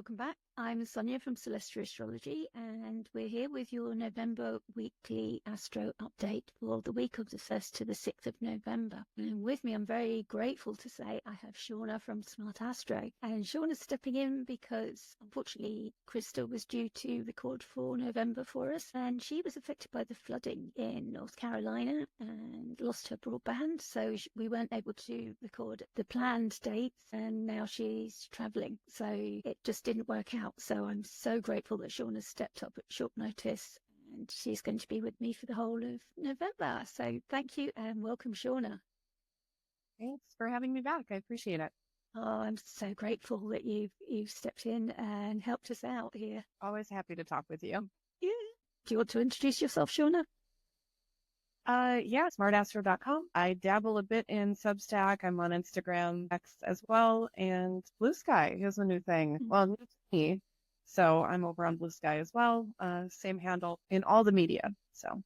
welcome back. I'm Sonia from Celestial Astrology, and we're here with your November weekly Astro update for the week of the 1st to the 6th of November. And with me, I'm very grateful to say I have Shawna from Smart Astro. And Shawna's stepping in because, unfortunately, Krista was due to record for November for us, and she was affected by the flooding in North Carolina and lost her broadband, so we weren't able to record the planned dates, and now she's traveling, so it just didn't work out. So I'm so grateful that Shawna stepped up at short notice, and she's going to be with me for the whole of November. So thank you and welcome, Shawna. Thanks for having me back. I appreciate it. Oh, I'm so grateful that you've stepped in and helped us out here. Always happy to talk with you. Yeah. Do you want to introduce yourself, Shawna? Yeah, smartastro.com. I dabble a bit in Substack. I'm on Instagram, X as well, and Blue Sky is a new thing. Well, new to me. So I'm over on Blue Sky as well. Same handle in all the media. So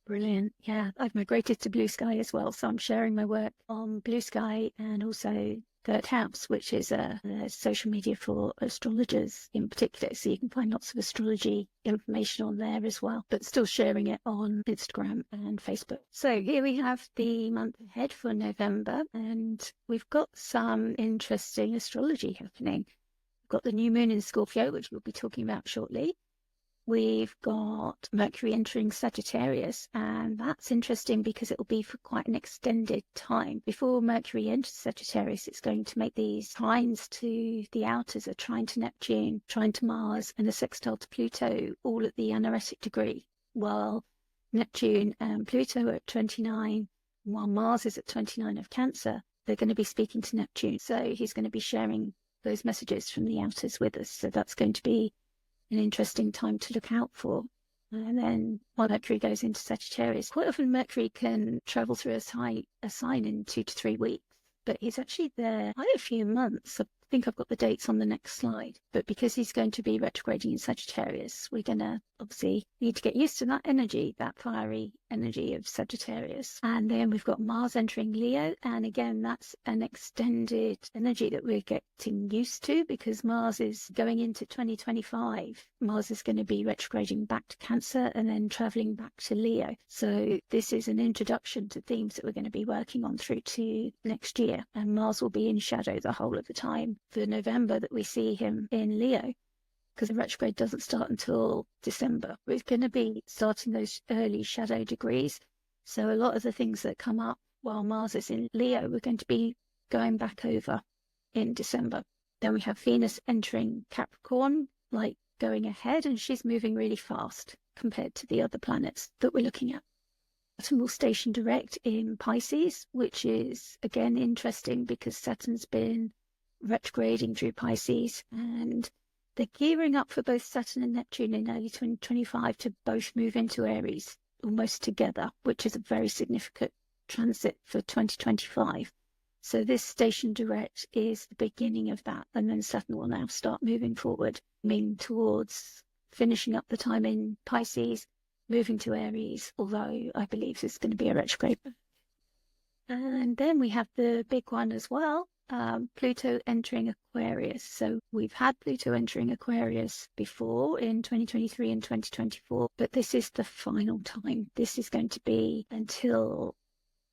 brilliant. Yeah, I've migrated to Blue Sky as well. So I'm sharing my work on Blue Sky and also Third House, which is a social media for astrologers in particular. So you can find lots of astrology information on there as well, but still sharing it on Instagram and Facebook. So here we have the month ahead for November, and we've got some interesting astrology happening. We've got the new moon in Scorpio, which we'll be talking about shortly. We've got Mercury entering Sagittarius, and that's interesting because it will be for quite an extended time. Before Mercury enters Sagittarius, it's going to make these trines to the outers, a trine to Neptune, trine to Mars, and a sextile to Pluto, all at the anaretic degree, while Neptune and Pluto are at 29, while Mars is at 29 of Cancer. They're going to be speaking to Neptune, so he's going to be sharing those messages from the outers with us. So that's going to be an interesting time to look out for. And then while Mercury goes into Sagittarius, quite often Mercury can travel through a sign in 2 to 3 weeks, but he's actually there quite a few months. I think I've got the dates on the next slide, but because he's going to be retrograding in Sagittarius, we're going to obviously need to get used to that energy, that fiery energy of Sagittarius. And then we've got Mars entering Leo, and again that's an extended energy that we're getting used to because Mars is going into 2025. Mars is going to be retrograding back to Cancer and then traveling back to Leo. So this is an introduction to themes that we're going to be working on through to next year, and Mars will be in shadow the whole of the time for November that we see him in Leo, because the retrograde doesn't start until December. We're going to be starting those early shadow degrees. So a lot of the things that come up while Mars is in Leo, we're going to be going back over in December. Then we have Venus entering Capricorn, like going ahead, and she's moving really fast compared to the other planets that we're looking at. Saturn will station direct in Pisces, which is again interesting because Saturn's been retrograding through Pisces, and they're gearing up for both Saturn and Neptune in early 2025 to both move into Aries almost together, which is a very significant transit for 2025. So this station direct is the beginning of that, and then Saturn will now start moving forward, meaning towards finishing up the time in Pisces, moving to Aries, although I believe it's going to be a retrograde. And then we have the big one as well, Pluto entering Aquarius. So we've had Pluto entering Aquarius before in 2023 and 2024, but this is the final time. This is going to be until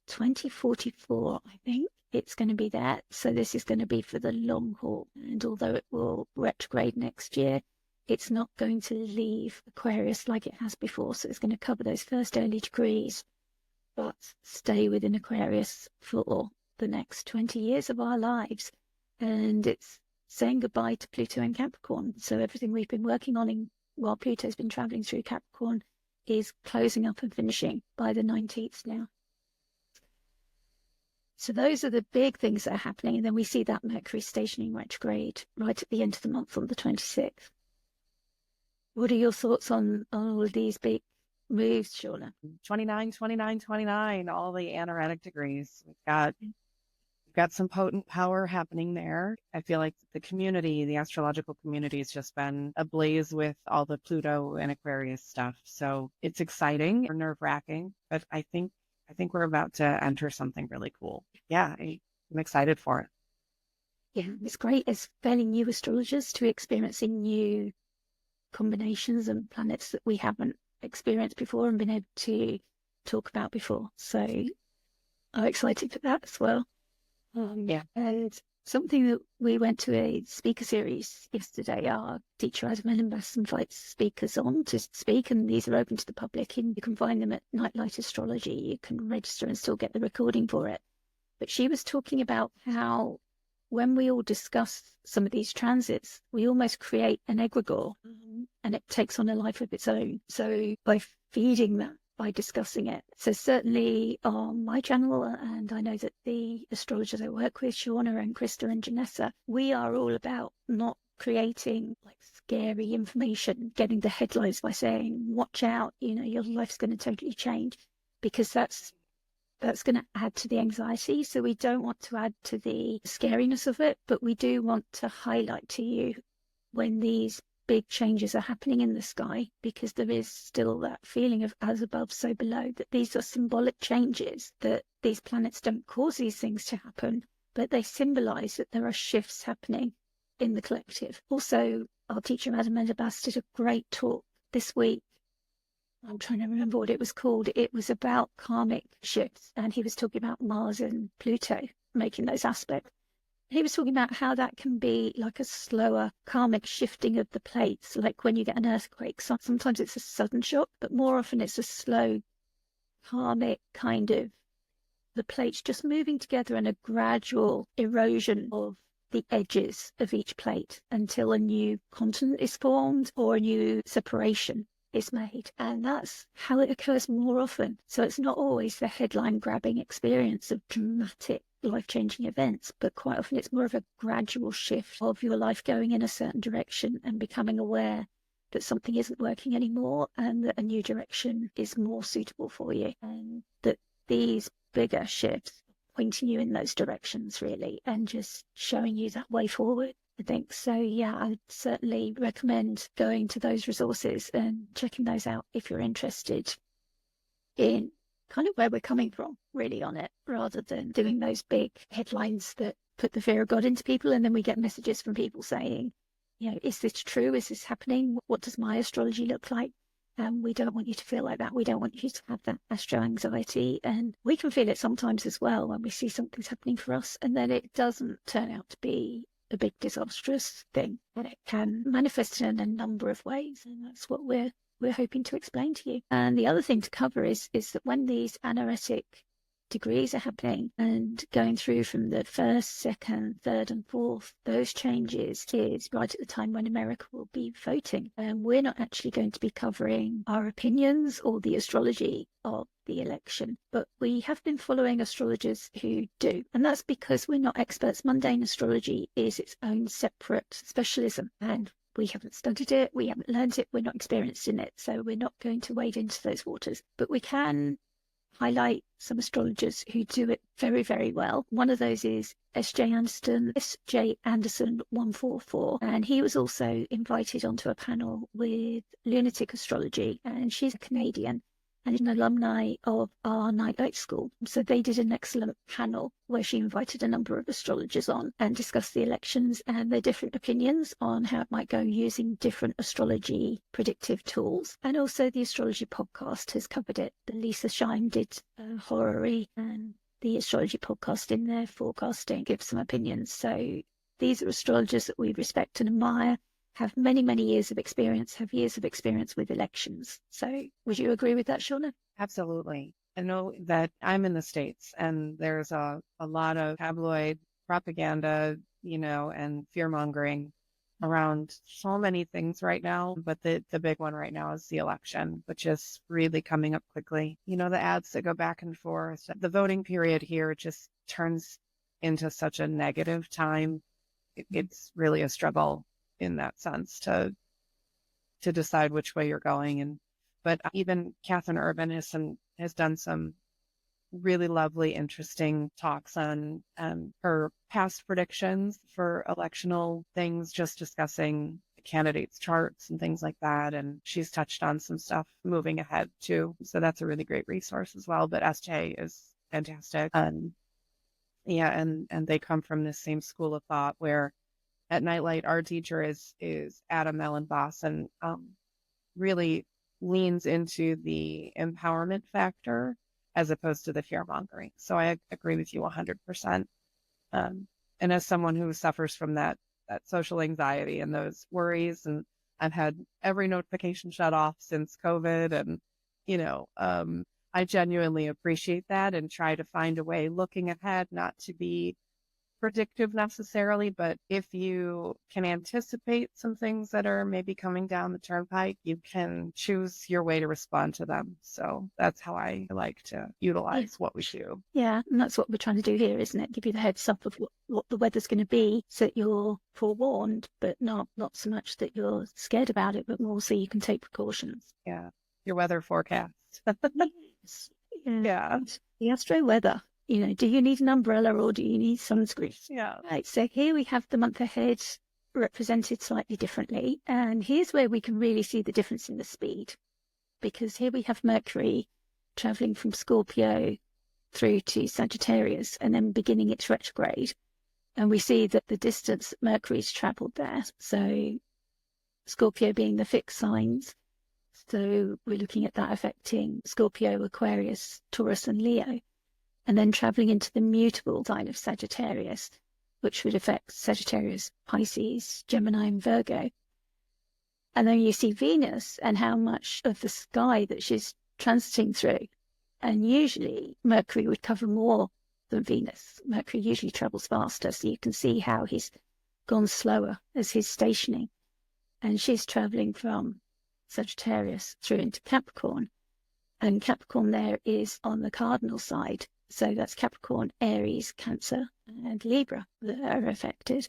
2044, I think. It's going to be there. So this is going to be for the long haul. And although it will retrograde next year, it's not going to leave Aquarius like it has before. So it's going to cover those first early degrees, but stay within Aquarius for the next 20 years of our lives. And it's saying goodbye to Pluto and Capricorn. So everything we've been working on while Pluto's been traveling through Capricorn is closing up and finishing by the 19th now. So those are the big things that are happening. And then we see that Mercury stationing retrograde right at the end of the month on the 26th. What are your thoughts on all of these big moves, Shawna? 29, 29, 29, all the anaretic degrees. We've got some potent power happening there. I feel like the community, the astrological community, has just been ablaze with all the Pluto and Aquarius stuff. So it's exciting or nerve-wracking, but I think we're about to enter something really cool. Yeah, I'm excited for it. Yeah, it's great as fairly new astrologers to be experiencing new combinations and planets that we haven't experienced before and been able to talk about before. So I'm excited for that as well. Yeah. And something that we went to a speaker series yesterday. Our teacher Adam Ellenbass invites speakers on to speak, and these are open to the public, and you can find them at Nightlight Astrology. You can register and still get the recording for it. But she was talking about how when we all discuss some of these transits, we almost create an egregore, and it takes on a life of its own. So by feeding that, by discussing it. So certainly on my channel, and I know that the astrologers I work with, Shawna and Krista and Janessa, we are all about not creating like scary information, getting the headlines by saying, watch out, your life's going to totally change, because that's going to add to the anxiety. So we don't want to add to the scariness of it, but we do want to highlight to you when these big changes are happening in the sky, because there is still that feeling of as above, so below, that these are symbolic changes, that these planets don't cause these things to happen, but they symbolize that there are shifts happening in the collective. Also, our teacher, Madam Ellenbass, did a great talk this week. I'm trying to remember what it was called. It was about karmic shifts, and he was talking about Mars and Pluto making those aspects. He was talking about how that can be like a slower karmic shifting of the plates, like when you get an earthquake. Sometimes it's a sudden shock, but more often it's a slow karmic kind of the plates just moving together and a gradual erosion of the edges of each plate until a new continent is formed or a new separation is made. And that's how it occurs more often. So it's not always the headline grabbing experience of dramatic life-changing events, but quite often it's more of a gradual shift of your life going in a certain direction and becoming aware that something isn't working anymore and that a new direction is more suitable for you, and that these bigger shifts pointing you in those directions really and just showing you that way forward. I think so. Yeah, I'd certainly recommend going to those resources and checking those out if you're interested in kind of where we're coming from really on it, rather than doing those big headlines that put the fear of God into people. And then we get messages from people saying, is this true? Is this happening? What does my astrology look like? And we don't want you to feel like that. We don't want you to have that astro anxiety. And we can feel it sometimes as well when we see something's happening for us, and then it doesn't turn out to be a big disastrous thing. And it can manifest in a number of ways. And that's what we're hoping to explain to you. And the other thing to cover is that when these anaretic degrees are happening and going through from the first, second, third, and fourth, those changes is right at the time when America will be voting. And we're not actually going to be covering our opinions or the astrology of the election, but we have been following astrologers who do. And that's because we're not experts. Mundane astrology is its own separate specialism, and we haven't studied it, we haven't learned it, we're not experienced in it, so we're not going to wade into those waters. But we can highlight some astrologers who do it very, very well. One of those is S.J. Anderson 144, and he was also invited onto a panel with Lunatic Astrology, and she's a Canadian and an alumni of our Nightlight School. So they did an excellent panel where she invited a number of astrologers on and discussed the elections and their different opinions on how it might go using different astrology predictive tools. And also the Astrology podcast has covered it. The Lisa Shine did horary, and the Astrology podcast in their forecasting gives some opinions. So these are astrologers that we respect and admire, have many, many years of experience, have years of experience with elections. So would you agree with that, Shawna? Absolutely. I know that I'm in the States, and there's a lot of tabloid propaganda, and fear mongering around so many things right now. But the big one right now is the election, which is really coming up quickly. The ads that go back and forth. The voting period here just turns into such a negative time. It's really a struggle in that sense to decide which way you're going. But even Catherine Urban has done some really lovely, interesting talks on her past predictions for electional things, just discussing candidates' charts and things like that. And she's touched on some stuff moving ahead too. So that's a really great resource as well. But SJ is fantastic. Yeah, and they come from this same school of thought where at Nightlight, our teacher is Adam Mellenboss, and really leans into the empowerment factor as opposed to the fear mongering. So I agree with you 100%. And as someone who suffers from that social anxiety and those worries, and I've had every notification shut off since COVID, and I genuinely appreciate that and try to find a way looking ahead, not to be predictive necessarily, but if you can anticipate some things that are maybe coming down the turnpike, you can choose your way to respond to them. So that's how I like to utilize what we do. Yeah, and that's what we're trying to do here, isn't it? Give you the heads up of what the weather's going to be so that you're forewarned, but not so much that you're scared about it, but more so you can take precautions. Yeah, your weather forecast. Yes. Yeah. The astro weather. Do you need an umbrella or do you need sunscreen? Yeah. Right, so here we have the month ahead represented slightly differently. And here's where we can really see the difference in the speed. Because here we have Mercury traveling from Scorpio through to Sagittarius and then beginning its retrograde. And we see that the distance that Mercury's traveled there. So Scorpio being the fixed signs. So we're looking at that affecting Scorpio, Aquarius, Taurus, and Leo. And then traveling into the mutable sign of Sagittarius, which would affect Sagittarius, Pisces, Gemini, and Virgo. And then you see Venus and how much of the sky that she's transiting through. And usually Mercury would cover more than Venus. Mercury usually travels faster, so you can see how he's gone slower as he's stationing. And she's traveling from Sagittarius through into Capricorn. And Capricorn there is on the cardinal side. So that's Capricorn, Aries, Cancer, and Libra that are affected.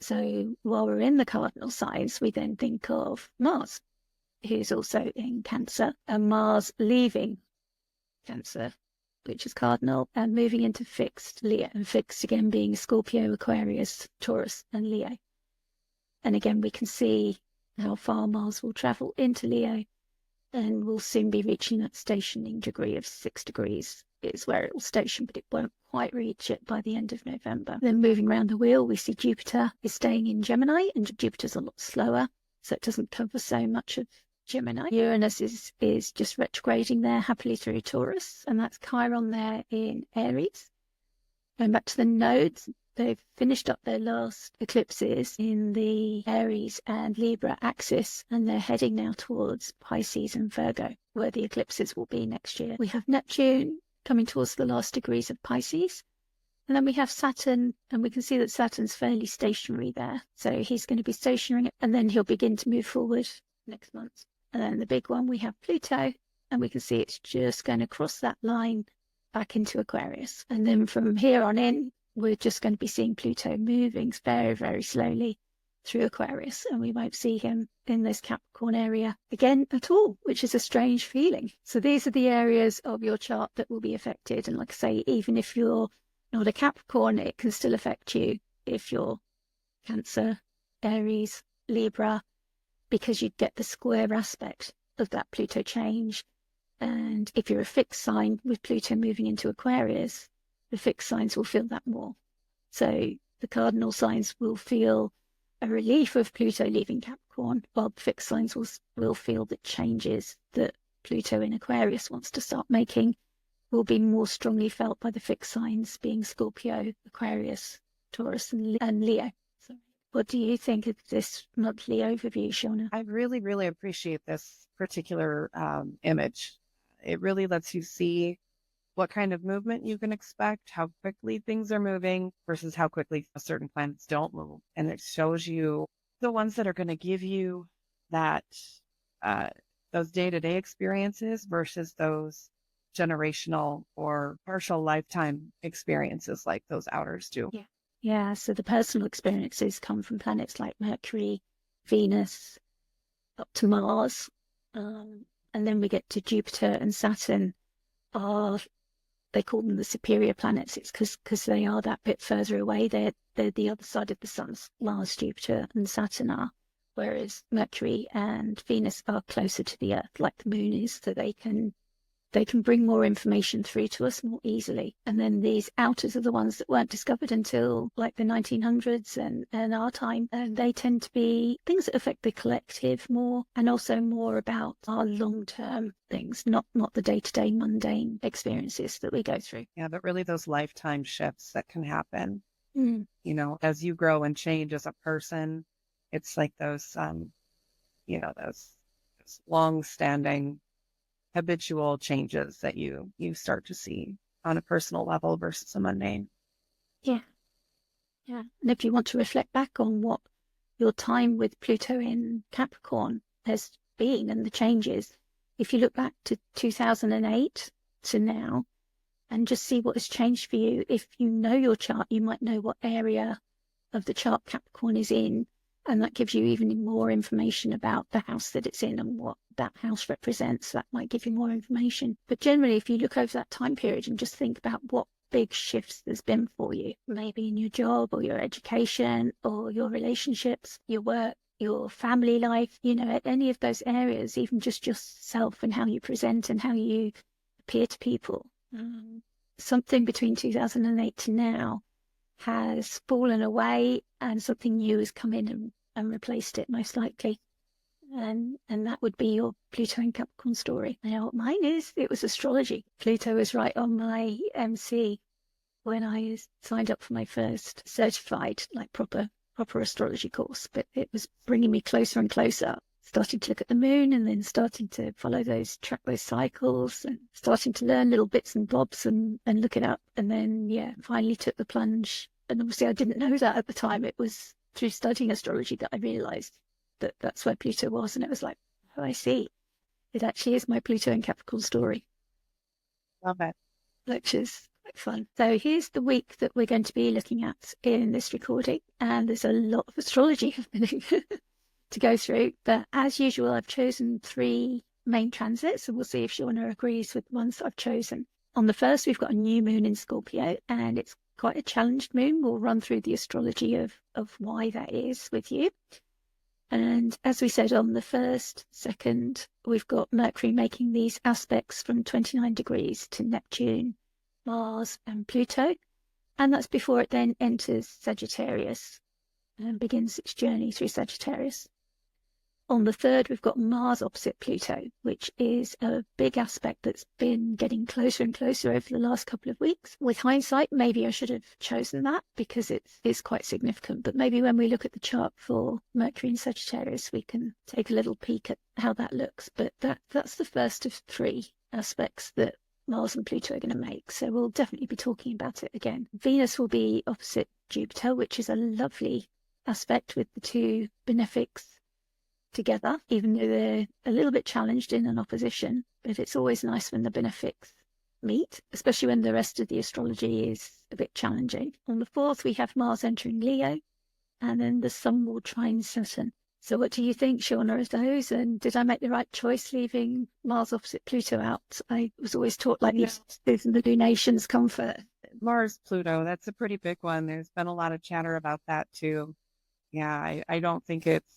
So while we're in the cardinal signs, we then think of Mars, who's also in Cancer, and Mars leaving Cancer, which is cardinal, and moving into fixed Leo, and fixed again being Scorpio, Aquarius, Taurus, and Leo. And again, we can see how far Mars will travel into Leo, and we'll soon be reaching that stationing degree of 6 degrees. Is where it will station, but it won't quite reach it by the end of November. Then moving around the wheel, we see Jupiter is staying in Gemini, and Jupiter's a lot slower, so it doesn't cover so much of Gemini. Uranus is just retrograding there happily through Taurus, and that's Chiron there in Aries. Going back to the nodes, they've finished up their last eclipses in the Aries and Libra axis, and they're heading now towards Pisces and Virgo, where the eclipses will be next year. We have Neptune coming towards the last degrees of Pisces. And then we have Saturn, and we can see that Saturn's fairly stationary there. So he's going to be stationary, and then he'll begin to move forward next month. And then the big one, we have Pluto, and we can see it's just going to cross that line back into Aquarius. And then from here on in, we're just going to be seeing Pluto moving very, very slowly through Aquarius, and we won't see him in this Capricorn area again at all, which is a strange feeling. So these are the areas of your chart that will be affected. And like I say, even if you're not a Capricorn, it can still affect you if you're Cancer, Aries, Libra, because you'd get the square aspect of that Pluto change. And if you're a fixed sign with Pluto moving into Aquarius, the fixed signs will feel that more. So the cardinal signs will feel a relief of Pluto leaving Capricorn, while the fixed signs will feel the changes that Pluto in Aquarius wants to start making will be more strongly felt by the fixed signs being Scorpio, Aquarius, Taurus, and Leo. So what do you think of this monthly overview, Shawna? I really, really appreciate this particular image. It really lets you see what kind of movement you can expect, how quickly things are moving versus how quickly certain planets don't move. And it shows you the ones that are going to give you that, those day-to-day experiences versus those generational or partial lifetime experiences like those outers do. Yeah, so the personal experiences come from planets like Mercury, Venus, up to Mars. And then we get to Jupiter and Saturn. They call them the superior planets. It's because they are that bit further away. They're the other side of the sun. Mars, Jupiter, and Saturn are, whereas Mercury and Venus are closer to the Earth, like the moon is, so they can they can bring more information through to us more easily. And then these outers are the ones that weren't discovered until like the 1900s and our time. And they tend to be things that affect the collective more, and also more about our long-term things, not the day-to-day mundane experiences that we go through. Yeah, but really those lifetime shifts that can happen, Mm. you know, as you grow and change as a person, it's like those, you know, those long-standing habitual changes that you start to see on a personal level versus a mundane. Yeah. Yeah. And if you want to reflect back on what your time with Pluto in Capricorn has been and the changes, if you look back to 2008 to now and just see what has changed for you, if you know your chart, you might know what area of the chart Capricorn is in, and that gives you even more information about the house that it's in and what that house represents. That might give you more information. But generally, if you look over that time period and just think about what big shifts there's been for you, maybe in your job or your education or your relationships, your work, your family life, you know, at any of those areas, even just yourself and how you present and how you appear to people. Something between 2008 to now has fallen away and something new has come in and replaced it, most likely. And that would be your Pluto and Capricorn story. Now, mine is, it was astrology. Pluto was right on my MC when I signed up for my first certified, like proper astrology course, but it was bringing me closer and closer. Starting to look at the moon and then starting to track those cycles and starting to learn little bits and bobs and look it up. And then, yeah, finally took the plunge. And obviously I didn't know that at the time. It was through studying astrology that I realized that that's where Pluto was. And it was like, oh, I see. It actually is my Pluto and Capricorn story. Love it. Which is quite fun. So here's the week that we're going to be looking at in this recording. And there's a lot of astrology happening to go through, but as usual, I've chosen 3 main transits, and we'll see if Shawna agrees with the ones that I've chosen. On the first, we've got a new moon in Scorpio, and it's quite a challenged moon. We'll run through the astrology of why that is with you. And as we said, on the first, second, we've got Mercury making these aspects from 29 degrees to Neptune, Mars, and Pluto. And that's before it then enters Sagittarius and begins its journey through Sagittarius. On the third, we've got Mars opposite Pluto, which is a big aspect that's been getting closer and closer over the last couple of weeks. With hindsight, maybe I should have chosen that because it's quite significant. But maybe when we look at the chart for Mercury and Sagittarius, we can take a little peek at how that looks. But that's the first of 3 aspects that Mars and Pluto are going to make. So we'll definitely be talking about it again. Venus will be opposite Jupiter, which is a lovely aspect with the 2 benefics together, even though they're a little bit challenged in an opposition. But it's always nice when the benefics meet, especially when the rest of the astrology is a bit challenging. On the 4th, we have Mars entering Leo, and then the Sun will trine Saturn. So what do you think, Shawna, of those? And did I make the right choice leaving Mars opposite Pluto out? I was always taught like these and the lunations come first. Mars, Pluto, that's a pretty big one. There's been a lot of chatter about that too. Yeah, I don't think it's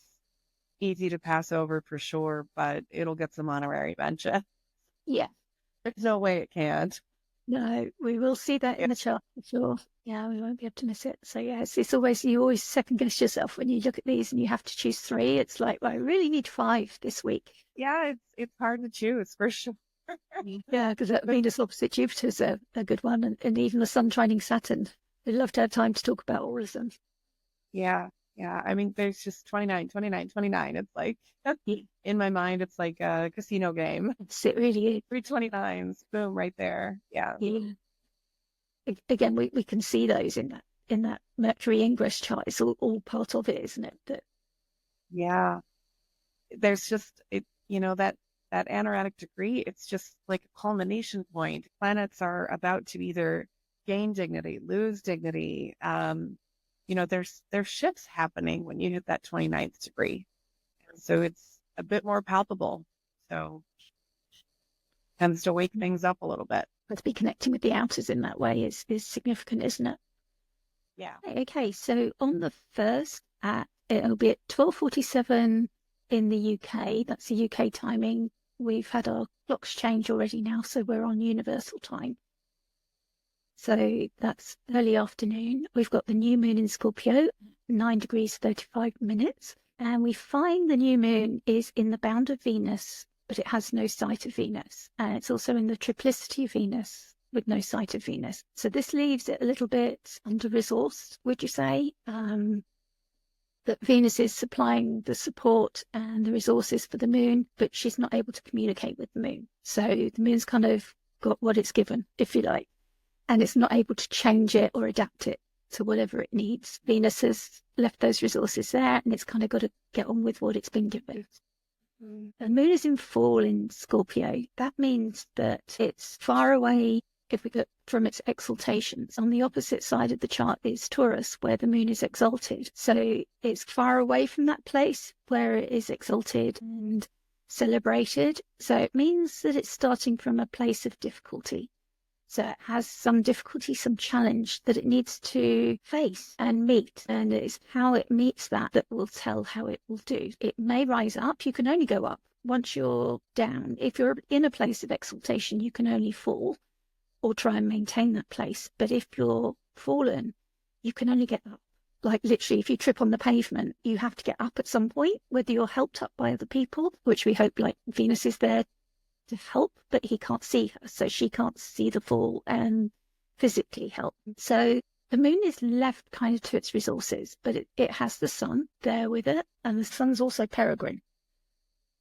easy to pass over for sure, but it'll get some honorary mention. Yeah. There's no way it can't. No, we will see that in the chart for sure. Yeah, we won't be able to miss it. So yeah, it's always, you always second guess yourself when you look at these and you have to choose 3. It's like, well, I really need 5 this week. Yeah, it's hard to choose for sure. Yeah, because that Venus opposite Jupiter is a good one, and even the Sun trining Saturn. We'd love to have time to talk about all of them. Yeah. I mean, there's just 29. It's like, in my mind, it's like a casino game. It really is. 3 29s, boom, right there. Yeah. Again, we can see those in that Mercury ingress chart. It's all part of it, isn't it? Yeah. There's just, that anaretic degree, it's just like a culmination point. Planets are about to either gain dignity, lose dignity. There's shifts happening when you hit that 29th degree. So it's a bit more palpable. So tends to wake things up a little bit. To be connecting with the outers in that way is significant, isn't it? Yeah. Okay, so on the 1st, it'll be at 12:47 in the UK. That's the UK timing. we've had our clocks change already now, so we're on universal time. So that's early afternoon. We've got the new moon in Scorpio, 9 degrees 35 minutes. And we find the new moon is in the bound of Venus, but it has no sight of Venus. And it's also in the triplicity of Venus with no sight of Venus. So this leaves it a little bit under-resourced, would you say? That Venus is supplying the support and the resources for the moon, but she's not able to communicate with the moon. So the moon's kind of got what it's given, if you like, and it's not able to change it or adapt it to whatever it needs. Venus has left those resources there, and it's kind of got to get on with what it's been given. The moon is in fall in Scorpio. That means that it's far away. If we look from its exaltations, on the opposite side of the chart is Taurus, where the moon is exalted. So it's far away from that place where it is exalted and celebrated. So it means that it's starting from a place of difficulty. So it has some difficulty, some challenge that it needs to face and meet. And it's how it meets that will tell how it will do. It may rise up. You can only go up once you're down. If you're in a place of exaltation, you can only fall or try and maintain that place. But if you're fallen, you can only get up. Like literally, if you trip on the pavement, you have to get up at some point, whether you're helped up by other people, which we hope, like Venus is there to help, but he can't see her, so she can't see the fall and physically help. So the moon is left kind of to its resources, but it has the sun there with it, and the sun's also peregrine.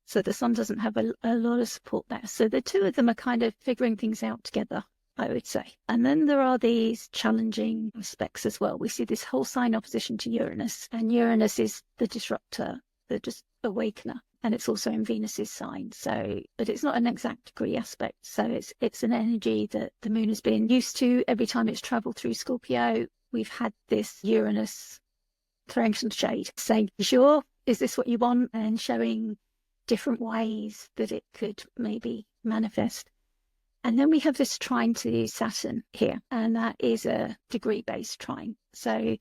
So the sun doesn't have a lot of support there. So the two of them are kind of figuring things out together, I would say. And then there are these challenging aspects as well. We see this whole sign opposition to Uranus, and Uranus is the disruptor, the just awakener, and it's also in Venus's sign. So, but it's not an exact degree aspect. So it's an energy that the moon has been used to every time it's traveled through Scorpio. We've had this Uranus throwing some shade, saying, "Sure, is this what you want?" and showing different ways that it could maybe manifest. And then we have this trine to Saturn here, and that is a degree-based trine. So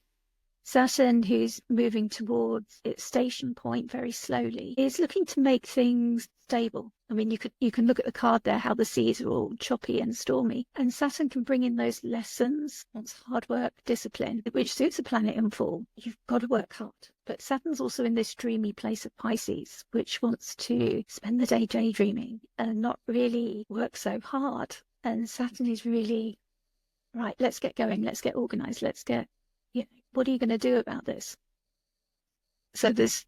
Saturn, who's moving towards its station point very slowly, is looking to make things stable. I mean, you can look at the card there, how the seas are all choppy and stormy, and Saturn can bring in those lessons, wants hard work, discipline, which suits a planet in fall. You've got to work hard. But Saturn's also in this dreamy place of Pisces, which wants to spend the day daydreaming and not really work so hard. And Saturn is really, right, let's get going, let's get organized, let's get, what are you going to do about this? So there's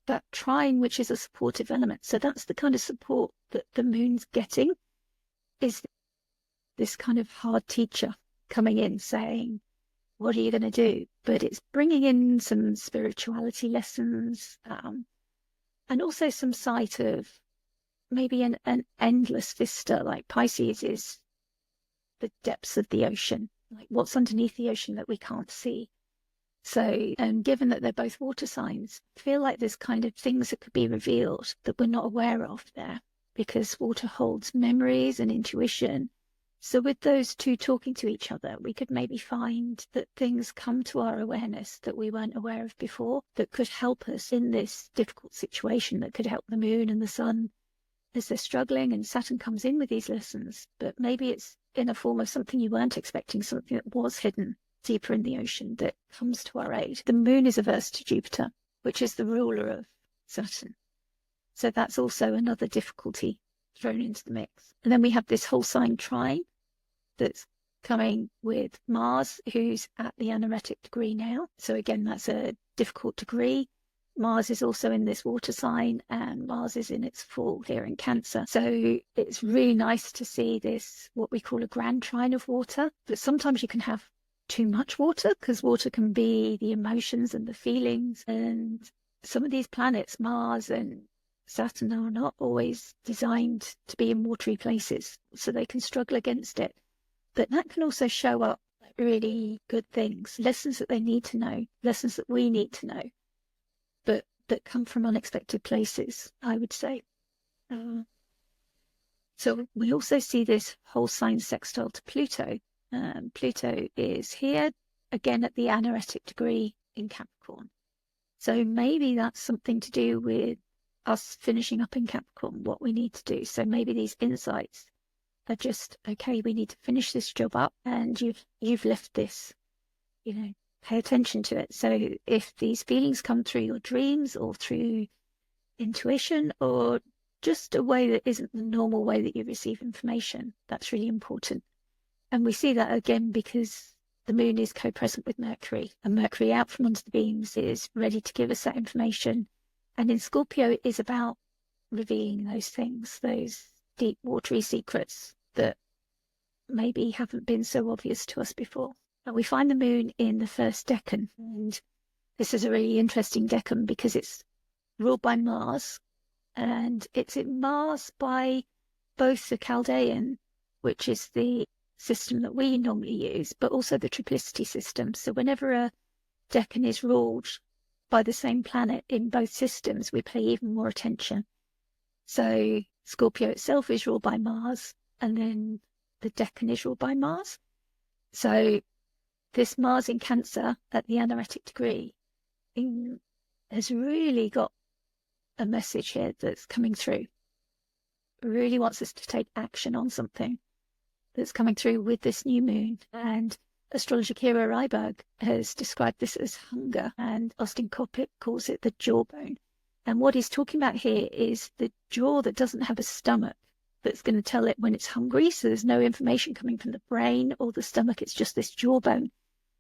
that trine, which is a supportive element. So that's the kind of support that the moon's getting, is this kind of hard teacher coming in saying, what are you going to do? But it's bringing in some spirituality lessons, and also some sight of maybe an endless vista. Like Pisces is the depths of the ocean, like what's underneath the ocean that we can't see. So, given that they're both water signs, I feel like there's kind of things that could be revealed that we're not aware of there, because water holds memories and intuition. So with those two talking to each other, we could maybe find that things come to our awareness that we weren't aware of before, that could help us in this difficult situation, that could help the moon and the sun as they're struggling, and Saturn comes in with these lessons. But maybe it's in a form of something you weren't expecting, something that was hidden deeper in the ocean that comes to our aid. The moon is averse to Jupiter, which is the ruler of Saturn. So that's also another difficulty thrown into the mix. And then we have this whole sign trine that's coming with Mars, who's at the anaretic degree now. So again, that's a difficult degree. Mars is also in this water sign, and Mars is in its fall here in Cancer. So it's really nice to see this, what we call a grand trine of water. But sometimes you can have too much water, because water can be the emotions and the feelings. And some of these planets, Mars and Saturn, are not always designed to be in watery places, so they can struggle against it. But that can also show up really good things, lessons that they need to know, lessons that we need to know, but that come from unexpected places, I would say. So we also see this whole sign sextile to Pluto. Pluto is here, again at the anaretic degree in Capricorn. So maybe that's something to do with us finishing up in Capricorn what we need to do. So maybe these insights are just, okay, we need to finish this job up, and you've left this, pay attention to it. So if these feelings come through your dreams or through intuition or just a way that isn't the normal way that you receive information, that's really important. And we see that again because the moon is co-present with Mercury, and Mercury out from under the beams is ready to give us that information. And in Scorpio, it is about revealing those things, those deep, watery secrets that maybe haven't been so obvious to us before. And we find the moon in the first decan. And this is a really interesting decan because it's ruled by Mars, and it's in Mars by both the Chaldean, which is the system that we normally use, but also the triplicity system. So whenever a decan is ruled by the same planet in both systems, we pay even more attention. So Scorpio itself is ruled by Mars, and then the decan is ruled by Mars. So this Mars in Cancer at the anaretic degree has really got a message here that's coming through. It really wants us to take action on something that's coming through with this new moon. And astrologer Kira Ryberg has described this as hunger, and Austin Coppock calls it the jawbone. And what he's talking about here is the jaw that doesn't have a stomach that's going to tell it when it's hungry. So there's no information coming from the brain or the stomach. It's just this jawbone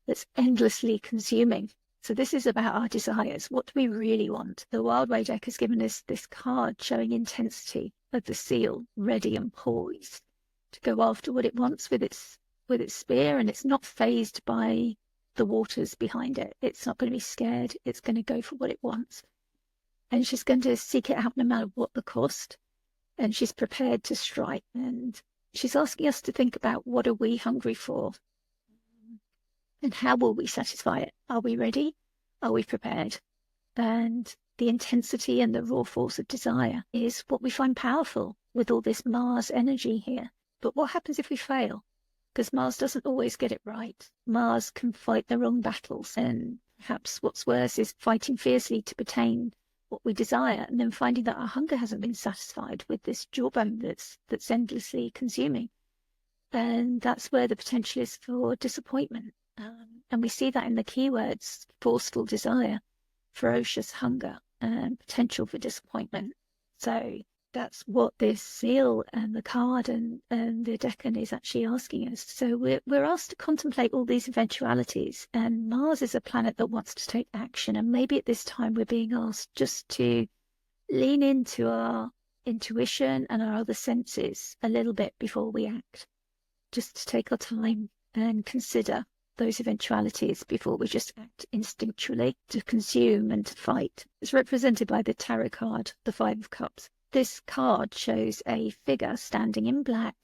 that's endlessly consuming. So this is about our desires. What do we really want? The Wild Way deck has given us this card showing intensity of the seal, ready and poised to go after what it wants with its spear, and it's not fazed by the waters behind it. It's not going to be scared. It's going to go for what it wants. And she's going to seek it out no matter what the cost. And she's prepared to strike. And she's asking us to think about, what are we hungry for? And how will we satisfy it? Are we ready? Are we prepared? And the intensity and the raw force of desire is what we find powerful with all this Mars energy here. But what happens if we fail? Because Mars doesn't always get it right. Mars can fight the wrong battles. And perhaps what's worse is fighting fiercely to attain what we desire, and then finding that our hunger hasn't been satisfied with this jawbone that's endlessly consuming. And that's where the potential is for disappointment. And we see that in the keywords: forceful desire, ferocious hunger, and potential for disappointment. So that's what this seal and the card and the decan is actually asking us. So we're asked to contemplate all these eventualities, and Mars is a planet that wants to take action. And maybe at this time we're being asked just to lean into our intuition and our other senses a little bit before we act, just to take our time and consider those eventualities before we just act instinctually to consume and to fight. It's represented by the tarot card, the Five of Cups. This card shows a figure standing in black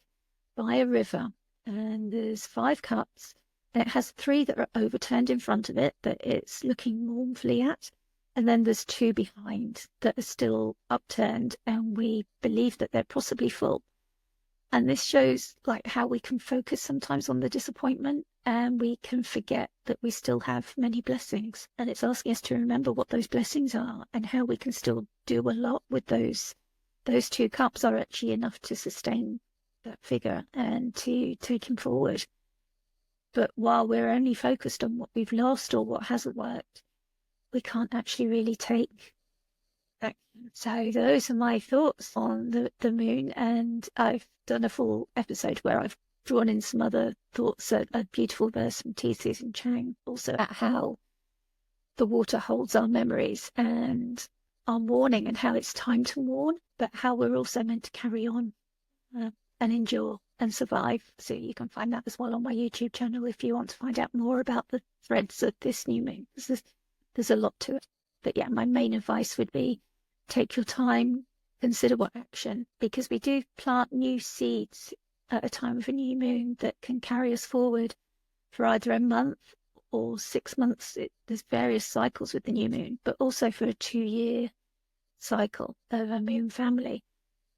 by a river, and there's 5 cups, and it has 3 that are overturned in front of it that it's looking mournfully at, and then there's 2 behind that are still upturned, and we believe that they're possibly full. And this shows like how we can focus sometimes on the disappointment, and we can forget that we still have many blessings. And it's asking us to remember what those blessings are and how we can still do a lot with those. Those 2 cups are actually enough to sustain that figure and to take him forward. But while we're only focused on what we've lost or what hasn't worked, we can't actually really take action. So those are my thoughts on the moon, and I've done a full episode where I've drawn in some other thoughts, a beautiful verse from T. Susan Chang, also about how the water holds our memories and our mourning, and how it's time to mourn, but how we're also meant to carry on and endure and survive. So you can find that as well on my YouTube channel if you want to find out more about the threads of this new moon. There's a lot to it. But yeah, my main advice would be, take your time, consider what action, because we do plant new seeds at a time of a new moon that can carry us forward for either a month or 6 months. There's various cycles with the new moon, but also for a 2-year cycle of a moon family.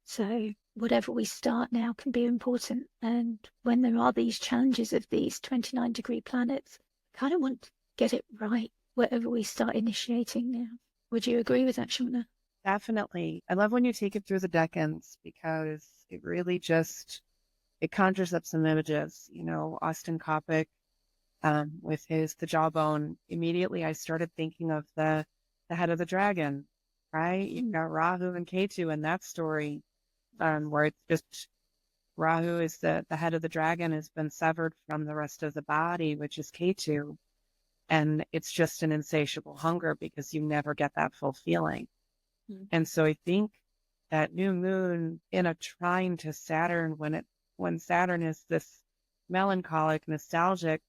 So whatever we start now can be important. And when there are these challenges of these 29-degree planets, I kind of want to get it right, whatever we start initiating now. Would you agree with that, Shawna? Definitely. I love when you take it through the decans because it really just, it conjures up some images. Austin Coppock, with the jawbone. Immediately I started thinking of the head of the dragon, right? You've got Rahu and Ketu in that story, where it's just Rahu is the head of the dragon, has been severed from the rest of the body, which is Ketu. And it's just an insatiable hunger because you never get that full feeling. And so I think that new moon in a trine to Saturn, when Saturn is this melancholic, nostalgic,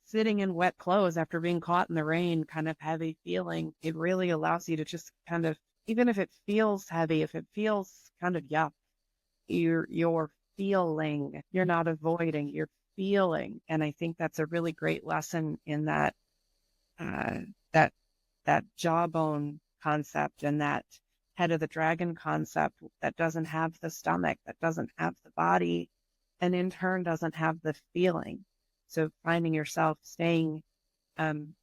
sitting in wet clothes after being caught in the rain, kind of heavy feeling, it really allows you to just kind of, even if it feels heavy, if it feels kind of yuck, you're feeling, you're not avoiding, you're feeling. And I think that's a really great lesson in that, that jawbone concept and that head of the dragon concept that doesn't have the stomach, that doesn't have the body, and in turn doesn't have the feeling. So finding yourself staying in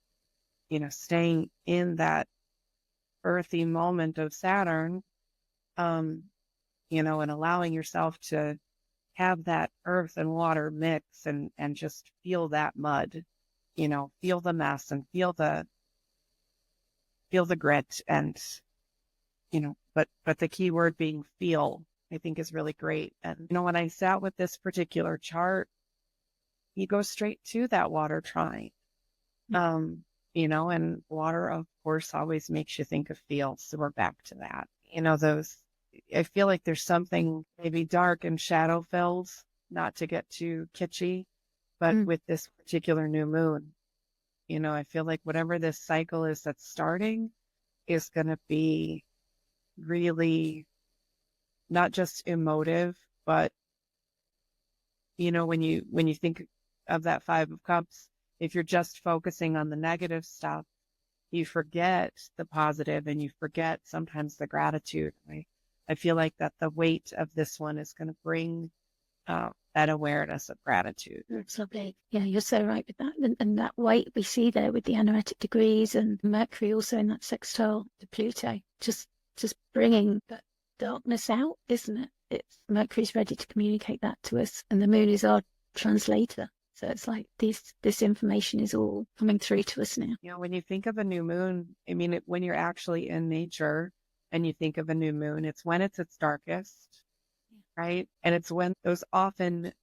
that earthy moment of Saturn, and allowing yourself to have that earth and water mix and just feel that mud, feel the mess and feel the grit and, but the key word being feel, I think is really great. And, when I sat with this particular chart, you go straight to that water trine, and water, of course, always makes you think of feel. So we're back to that, I feel like there's something maybe dark and shadow filled, not to get too kitschy, but with this particular new moon, I feel like whatever this cycle is that's starting is going to be really not just emotive, but, when you think of that Five of Cups, if you're just focusing on the negative stuff, you forget the positive and you forget sometimes the gratitude. I feel like that the weight of this one is going to bring that awareness of gratitude. That's lovely. Yeah, you're so right with that. And that weight we see there with the anaretic degrees and Mercury also in that sextile to Pluto, just bringing that darkness out, isn't it? It's Mercury's ready to communicate that to us, and the moon is our translator. So it's like this information is all coming through to us now. When you think of a new moon, when you're actually in nature and you think of a new moon, it's when it's its darkest, right? And it's when those often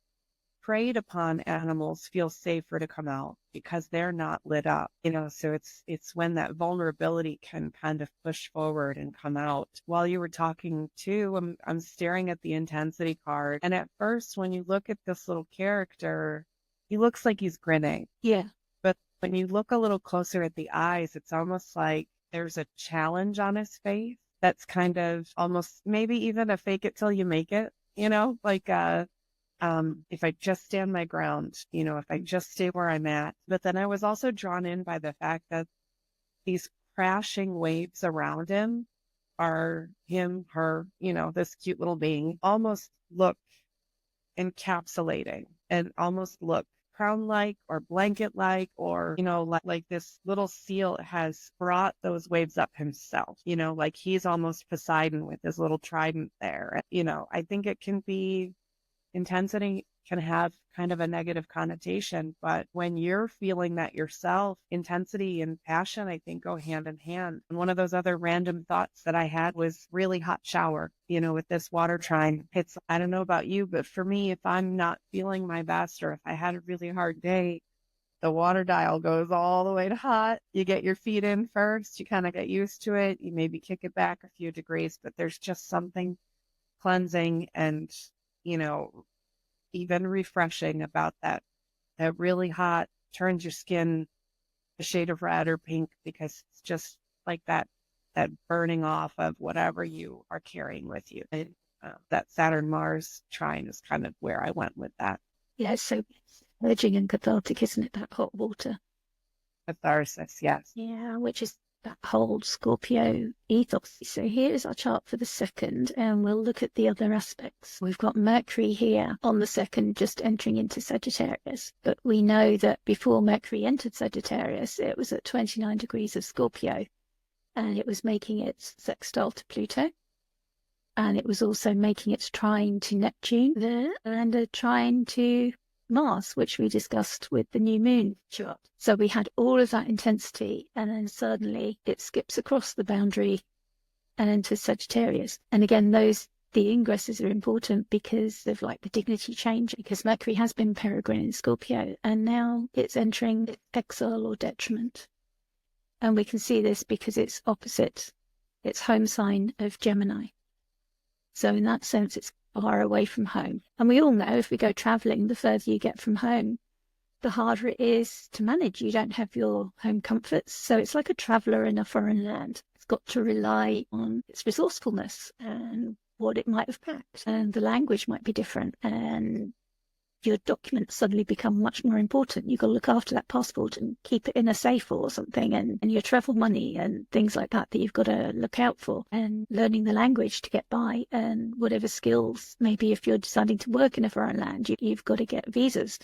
preyed upon animals feel safer to come out because they're not lit up, so it's when that vulnerability can kind of push forward and come out. While you were talking too, I'm staring at the intensity card. And at first, when you look at this little character, he looks like he's grinning. Yeah. But when you look a little closer at the eyes, it's almost like there's a challenge on his face that's kind of almost maybe even a fake it till you make it, like if I just stand my ground, if I just stay where I'm at. But then I was also drawn in by the fact that these crashing waves around him are him, her, this cute little being almost look encapsulating and almost look crown-like or blanket-like, or, like this little seal has brought those waves up himself, like he's almost Poseidon with his little trident there. I think it can be, intensity can have kind of a negative connotation, but when you're feeling that yourself, intensity and passion, I think, go hand in hand. And one of those other random thoughts that I had was really hot shower, with this water trine. I don't know about you, but for me, if I'm not feeling my best or if I had a really hard day, the water dial goes all the way to hot. You get your feet in first, you kind of get used to it. You maybe kick it back a few degrees, but there's just something cleansing and, even refreshing about that really hot, turns your skin a shade of red or pink, because it's just like that burning off of whatever you are carrying with you. And, that Saturn Mars trine is kind of where I went with that. Yeah, it's so purging and cathartic, isn't it? That hot water. Catharsis, yes. Yeah, which is that whole Scorpio ethos. So here is our chart for the second, and we'll look at the other aspects. We've got Mercury here on the second, just entering into Sagittarius. But we know that before Mercury entered Sagittarius, it was at 29 degrees of Scorpio. and it was making its sextile to Pluto. And it was also making its trine to Neptune there, and a trine to Mars, which we discussed with the new moon chart. So we had all of that intensity, and then suddenly it skips across the boundary and enters Sagittarius. And again, the ingresses are important because of like the dignity change, because Mercury has been peregrine in Scorpio, and now it's entering exile or detriment. And we can see this because it's opposite its home sign of Gemini. So in that sense, it's far away from home. And we all know if we go traveling, the further you get from home, the harder it is to manage. You don't have your home comforts. So it's like a traveler in a foreign land. It's got to rely on its resourcefulness and what it might have packed. And the language might be different. And your documents suddenly become much more important. You've got to look after that passport and keep it in a safe or something, and your travel money and things like that you've got to look out for, and learning the language to get by, and whatever skills, maybe if you're deciding to work in a foreign land, you've got to get visas.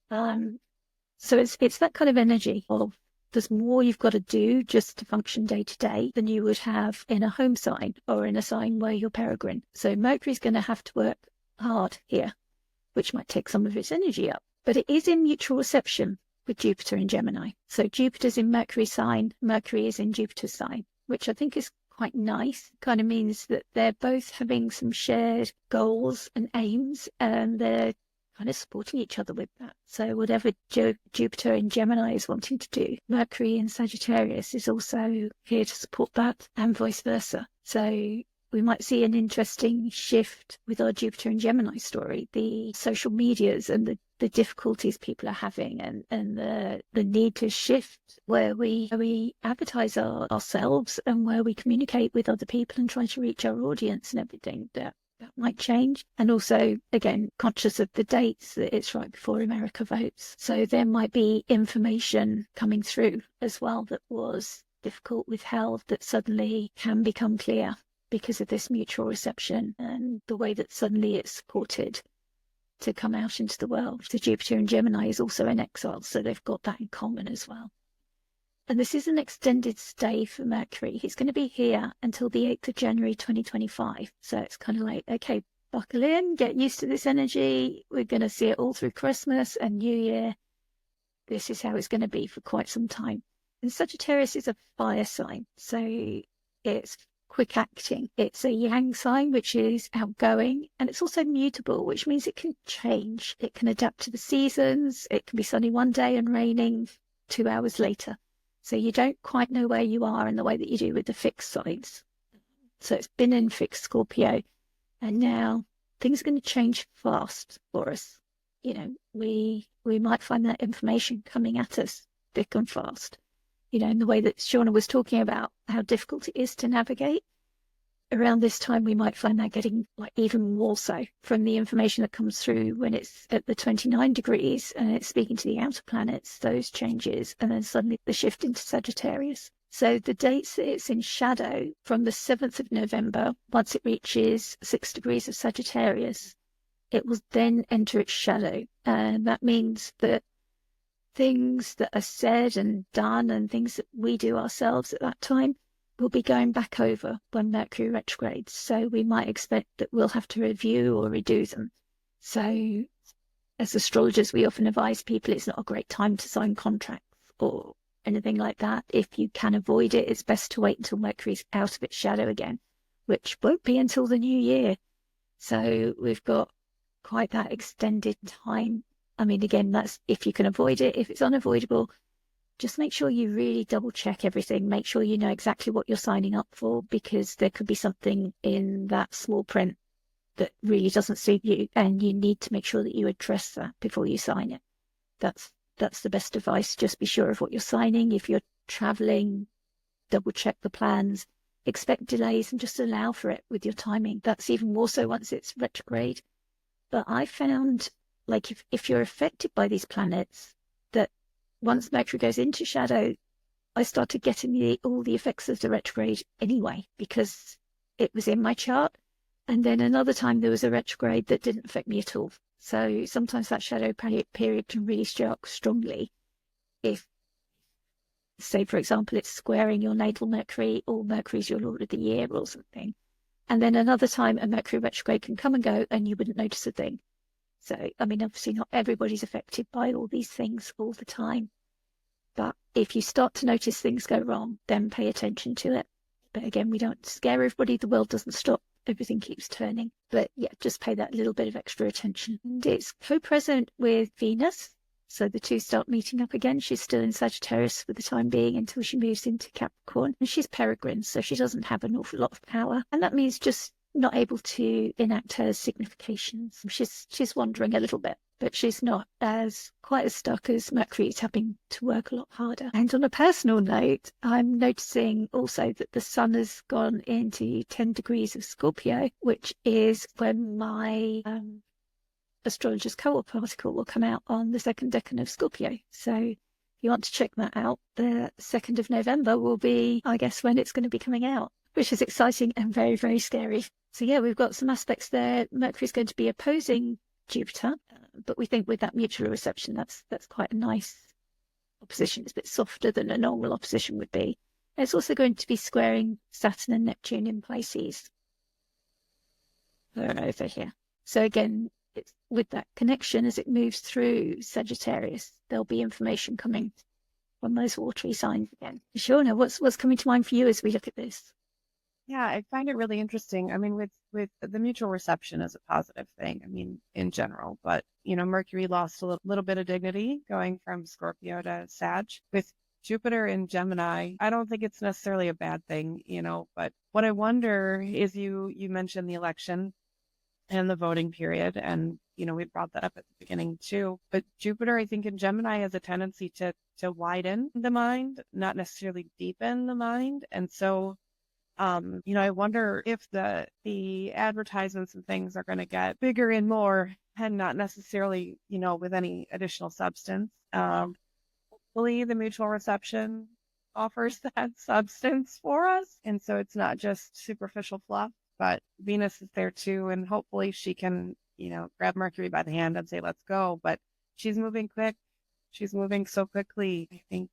So it's that kind of energy of there's more you've got to do just to function day to day than you would have in a home sign or in a sign where you're peregrine. So Mercury's going to have to work hard here, which might take some of its energy up. But it is in mutual reception with Jupiter in Gemini. So Jupiter's in Mercury's sign, Mercury is in Jupiter's sign, which I think is quite nice. Kind of means that they're both having some shared goals and aims, and they're kind of supporting each other with that. So whatever Jupiter in Gemini is wanting to do, Mercury in Sagittarius is also here to support that, and vice versa. So we might see an interesting shift with our Jupiter and Gemini story, the social medias and the difficulties people are having, and the need to shift where we advertise ourselves and where we communicate with other people and try to reach our audience and everything. That might change. And also, again, conscious of the dates that it's right before America votes. So there might be information coming through as well that was difficult, withheld, that suddenly can become clear because of this mutual reception and the way that suddenly it's supported to come out into the world. So Jupiter and Gemini is also in exile, so they've got that in common as well. And this is an extended stay for Mercury. He's going to be here until the 8th of January 2025. So it's kind of like, okay, buckle in, get used to this energy. We're going to see it all through Christmas and New Year. This is how it's going to be for quite some time. And Sagittarius is a fire sign, so it's quick acting. It's a yang sign, which is outgoing, and it's also mutable, which means it can change. It can adapt to the seasons. It can be sunny one day and raining 2 hours later. So you don't quite know where you are in the way that you do with the fixed signs. So it's been in fixed Scorpio, and now things are going to change fast for us. You know, we might find that information coming at us thick and fast. You know, in the way that Shawna was talking about how difficult it is to navigate. Around this time, we might find that getting like even more so from the information that comes through when it's at the 29 degrees and it's speaking to the outer planets, those changes, and then suddenly the shift into Sagittarius. So the dates that it's in shadow from the 7th of November, once it reaches 6 degrees of Sagittarius, it will then enter its shadow. And that means that things that are said and done and things that we do ourselves at that time will be going back over when Mercury retrogrades. So we might expect that we'll have to review or redo them. So as astrologers, we often advise people it's not a great time to sign contracts or anything like that. If you can avoid it, it's best to wait until Mercury's out of its shadow again, which won't be until the new year. So we've got quite that extended time. I mean, again, that's if you can avoid it. If it's unavoidable, just make sure you really double check everything. Make sure you know exactly what you're signing up for, because there could be something in that small print that really doesn't suit you, and you need to make sure that you address that before you sign it. That's the best advice. Just be sure of what you're signing. If you're traveling, double check the plans, expect delays, and just allow for it with your timing. That's even more so once it's retrograde. But I found, like, if you're affected by these planets, that once Mercury goes into shadow, I started getting all the effects of the retrograde anyway, because it was in my chart. And then another time there was a retrograde that didn't affect me at all. So sometimes that shadow period can really show up strongly if say, for example, it's squaring your natal Mercury, or Mercury's your Lord of the Year or something. And then another time a Mercury retrograde can come and go and you wouldn't notice a thing. So, I mean, obviously not everybody's affected by all these things all the time. But if you start to notice things go wrong, then pay attention to it. But again, we don't scare everybody. The world doesn't stop. Everything keeps turning. But yeah, just pay that little bit of extra attention. And it's co-present with Venus. So the two start meeting up again. She's still in Sagittarius for the time being until she moves into Capricorn. And she's peregrine, so she doesn't have an awful lot of power. And that means just not able to enact her significations. She's wandering a little bit, but she's not quite as stuck as Mercury is having to work a lot harder. And on a personal note, I'm noticing also that the sun has gone into 10 degrees of Scorpio, which is when my Astrologers Co-op article will come out on the second decan of Scorpio. So if you want to check that out, the 2nd of November will be, I guess, when it's going to be coming out, which is exciting and very, very scary. So yeah, we've got some aspects there. Mercury's going to be opposing Jupiter, but we think with that mutual reception, that's quite a nice opposition. It's a bit softer than a normal opposition would be. And it's also going to be squaring Saturn and Neptune in Pisces. They're over here. So again, it's with that connection as it moves through Sagittarius, there'll be information coming from those watery signs again. Shawna, what's coming to mind for you as we look at this? Yeah, I find it really interesting. I mean, with the mutual reception is a positive thing, I mean, in general, but, Mercury lost a little bit of dignity going from Scorpio to Sag. With Jupiter in Gemini, I don't think it's necessarily a bad thing, but what I wonder is you mentioned the election and the voting period, and, we brought that up at the beginning too, but Jupiter, I think in Gemini, has a tendency to widen the mind, not necessarily deepen the mind. And so I wonder if the advertisements and things are going to get bigger and more, and not necessarily, with any additional substance. Hopefully the mutual reception offers that substance for us. And so it's not just superficial fluff, but Venus is there too. And hopefully she can, grab Mercury by the hand and say, let's go. But she's moving quick. She's moving so quickly. I think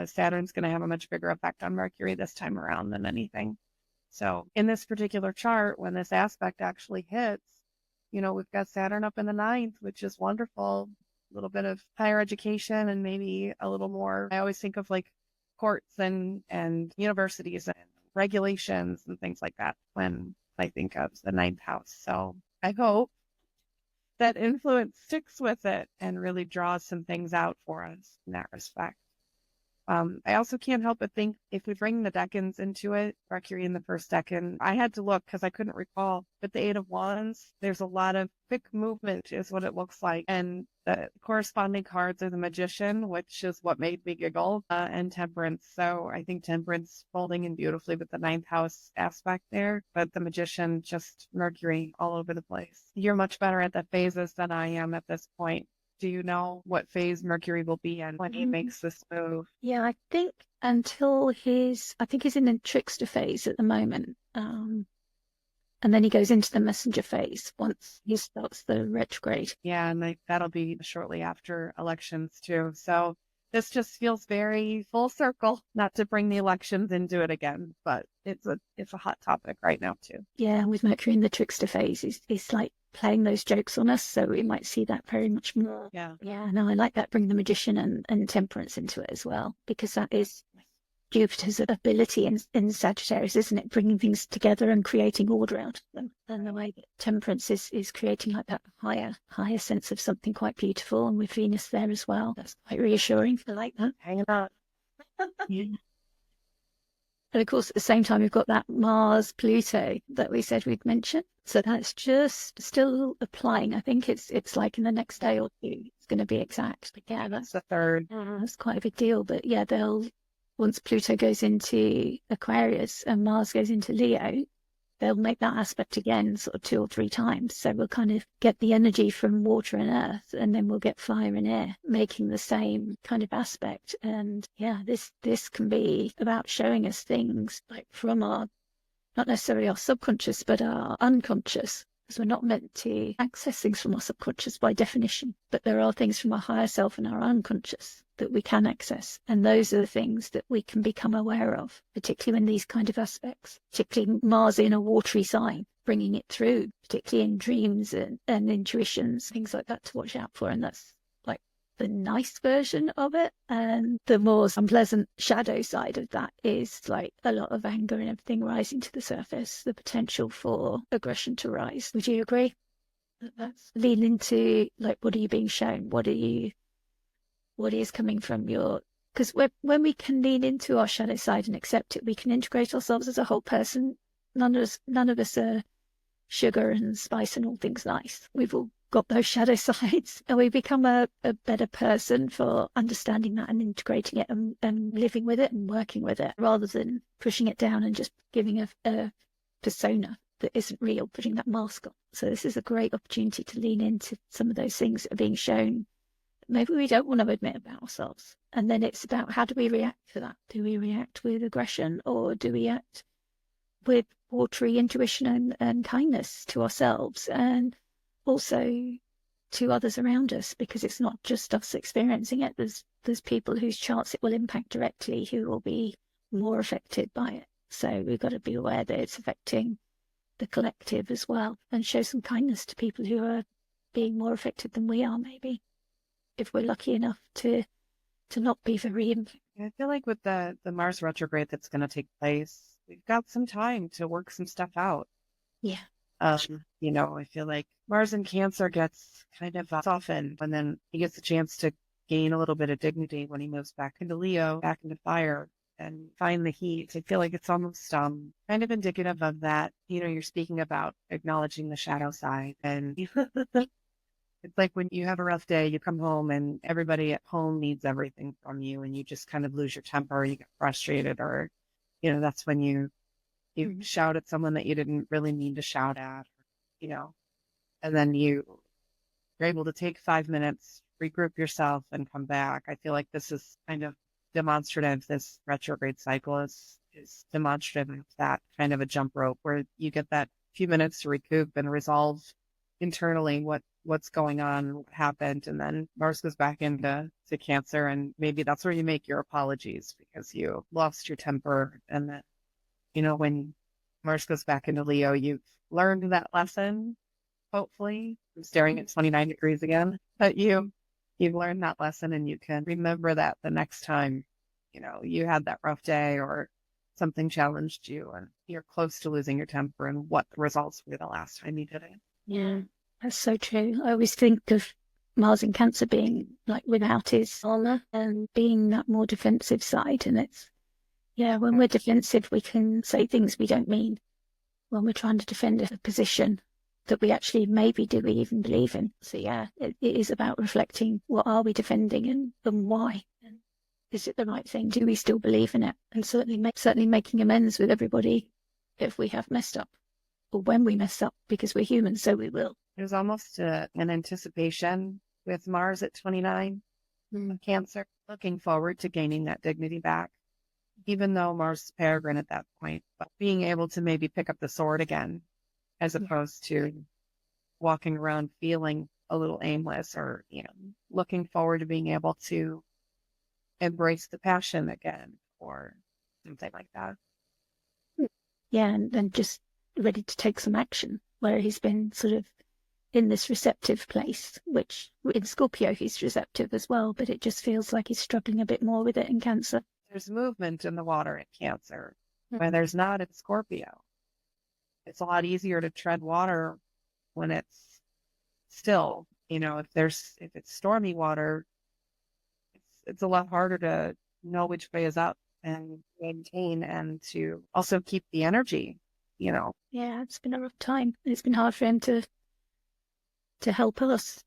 Saturn's going to have a much bigger effect on Mercury this time around than anything. So in this particular chart, when this aspect actually hits, we've got Saturn up in the 9th, which is wonderful. A little bit of higher education and maybe a little more. I always think of like courts and universities and regulations and things like that when I think of the 9th house. So I hope that influence sticks with it and really draws some things out for us in that respect. I also can't help but think if we bring the decans into it, Mercury in the first decan, I had to look because I couldn't recall, but the 8 of Wands, there's a lot of quick movement is what it looks like. And the corresponding cards are the Magician, which is what made me giggle, and Temperance. So I think Temperance folding in beautifully with the 9th house aspect there, but the Magician, just Mercury all over the place. You're much better at the phases than I am at this point. Do you know what phase Mercury will be in when he makes this move? Yeah, I think he's in the trickster phase at the moment. And then he goes into the messenger phase once he starts the retrograde. Yeah, and that'll be shortly after elections too. So this just feels very full circle, not to bring the elections into it again, but it's a hot topic right now too. Yeah, with Mercury in the trickster phase, it's like playing those jokes on us, so we might see that very much more. Yeah, no, I like that, bring the Magician and Temperance into it as well, because that is Jupiter's ability in Sagittarius, isn't it? Bringing things together and creating order out of them. And the way that Temperance is creating like that higher sense of something quite beautiful, and with Venus there as well. That's quite reassuring. I like that. hanging out. Yeah. And of course, at the same time, we've got that Mars-Pluto that we said we'd mention. So that's just still applying. I think it's like in the next day or two, it's going to be exact. But yeah, That's the 3rd. That's quite a big deal. But yeah, once Pluto goes into Aquarius and Mars goes into Leo, they'll make that aspect again sort of 2 or 3 times. So we'll kind of get the energy from water and earth, and then we'll get fire and air making the same kind of aspect. And yeah, this can be about showing us things like from our, not necessarily our subconscious, but our unconscious, because we're not meant to access things from our subconscious by definition, but there are things from our higher self and our unconscious that we can access. And those are the things that we can become aware of, particularly in these kind of aspects, particularly Mars in a watery sign, bringing it through, particularly in dreams and intuitions, things like that to watch out for. And that's like the nice version of it. And the more unpleasant shadow side of that is like a lot of anger and everything rising to the surface, the potential for aggression to rise. Would you agree? That's lean into like, what are you being shown? What is coming from your, because when we can lean into our shadow side and accept it, we can integrate ourselves as a whole person. None of us are sugar and spice and all things nice. We've all got those shadow sides, and we become a better person for understanding that and integrating it and living with it and working with it, rather than pushing it down and just giving a persona that isn't real, putting that mask on. So this is a great opportunity to lean into some of those things that are being shown maybe we don't want to admit about ourselves. And then it's about, how do we react to that? Do we react with aggression, or do we act with watery intuition and kindness to ourselves and also to others around us? Because it's not just us experiencing it. There's people whose charts it will impact directly who will be more affected by it. So we've got to be aware that it's affecting the collective as well, and show some kindness to people who are being more affected than we are, maybe, if we're lucky enough to not be very impacted. I feel like with the Mars retrograde that's going to take place, we've got some time to work some stuff out. Yeah. I feel like Mars in Cancer gets kind of softened, and then he gets a chance to gain a little bit of dignity when he moves back into Leo, back into fire, and find the heat. I feel like it's almost kind of indicative of that. You're speaking about acknowledging the shadow side, and it's like when you have a rough day, you come home and everybody at home needs everything from you, and you just kind of lose your temper, you get frustrated, or, that's when you shout at someone that you didn't really mean to shout at, and then you're able to take 5 minutes, regroup yourself, and come back. I feel like this is kind of demonstrative. This retrograde cycle is demonstrative of that kind of a jump rope where you get that few minutes to recoup and resolve internally what's going on, what happened, and then Mars goes back into Cancer, and maybe that's where you make your apologies because you lost your temper. And that, when Mars goes back into Leo, you've learned that lesson. Hopefully, I'm staring at 29 degrees again, but you've learned that lesson, and you can remember that the next time, you had that rough day or something challenged you and you're close to losing your temper, and what the results were the last time you did it. Yeah, that's so true. I always think of Mars in Cancer being like without his armor and being that more defensive side. And it's, when we're defensive, we can say things we don't mean when we're trying to defend a position that we actually maybe do we even believe in. So it is about reflecting, what are we defending and why? And is it the right thing? Do we still believe in it? And certainly making amends with everybody if we have messed up, or when we mess up, because we're human, so we will. There's almost an anticipation with Mars at 29 Cancer, looking forward to gaining that dignity back, even though Mars is peregrine at that point, but being able to maybe pick up the sword again, as opposed to walking around feeling a little aimless, or, looking forward to being able to embrace the passion again, or something like that. Yeah, and just ready to take some action, where he's been sort of in this receptive place, which in Scorpio he's receptive as well, but it just feels like he's struggling a bit more with it in Cancer. There's movement in the water in Cancer, where there's not in Scorpio. It's a lot easier to tread water when it's still. If it's stormy water, it's a lot harder to know which way is up and maintain, and to also keep the energy. Yeah, it's been a rough time. It's been hard for him to help us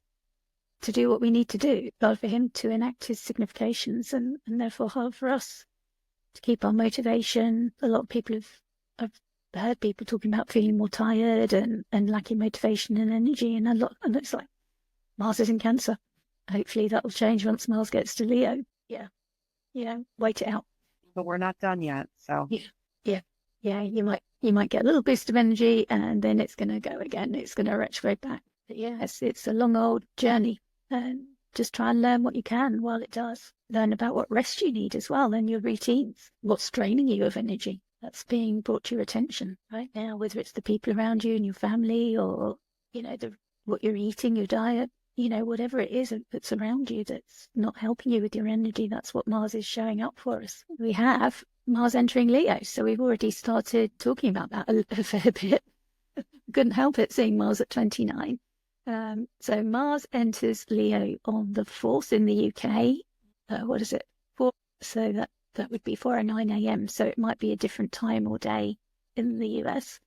to do what we need to do, hard for him to enact his significations, and therefore hard for us to keep our motivation. A lot of people have heard people talking about feeling more tired and lacking motivation and energy, and it's like Mars is in Cancer. Hopefully that will change once Mars gets to Leo. Wait it out. But we're not done yet, so you might get a little boost of energy, and then it's going to go again. It's going to retrograde back. But it's a long old journey, and just try and learn what you can while it does. Learn about what rest you need as well, and your routines, what's draining you of energy that's being brought to your attention right now, whether it's the people around you and your family, or, what you're eating, your diet, whatever it is that's around you that's not helping you with your energy. That's what Mars is showing up for us. We have Mars entering Leo, so we've already started talking about that a fair bit. Couldn't help it seeing Mars at 29. So Mars enters Leo on the 4th in the UK. What is it? 4. So that would be 4:09 a.m. So it might be a different time or day in the US.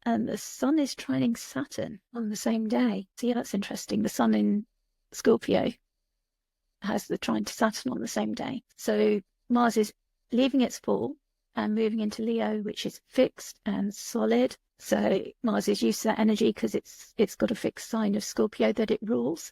And the Sun is trining Saturn on the same day. So yeah, that's interesting. The Sun in Scorpio has the trine to Saturn on the same day. So Mars is leaving its fall and moving into Leo, which is fixed and solid. So Mars is used to that energy because it's got a fixed sign of Scorpio that it rules.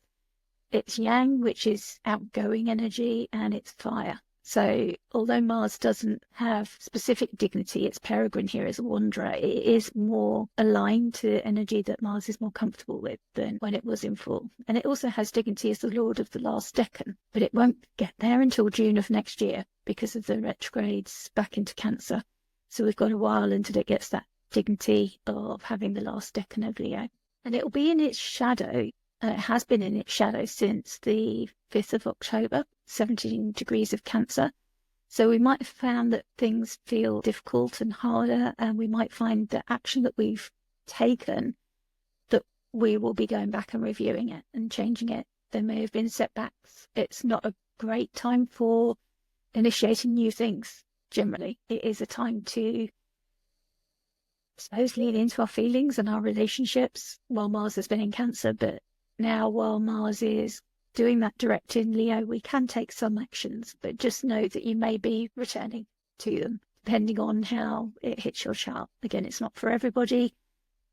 It's Yang, which is outgoing energy, and it's fire. So although Mars doesn't have specific dignity, its peregrine here is a wanderer, it is more aligned to energy that Mars is more comfortable with than when it was in full. And it also has dignity as the lord of the last decan, but it won't get there until June of next year because of the retrogrades back into Cancer. So we've got a while until it gets that dignity of having the last decan of Leo. And it will be in its shadow. It has been in its shadow since the 5th of October, 17 degrees of Cancer. So we might have found that things feel difficult and harder, and we might find the action that we've taken, that we will be going back and reviewing it and changing it. There may have been setbacks. It's not a great time for initiating new things, generally. It is a time to, I suppose, lean into our feelings and our relationships while Mars has been in Cancer. But now, while Mars is doing that direct in Leo, we can take some actions, but just know that you may be returning to them, depending on how it hits your chart. Again, it's not for everybody,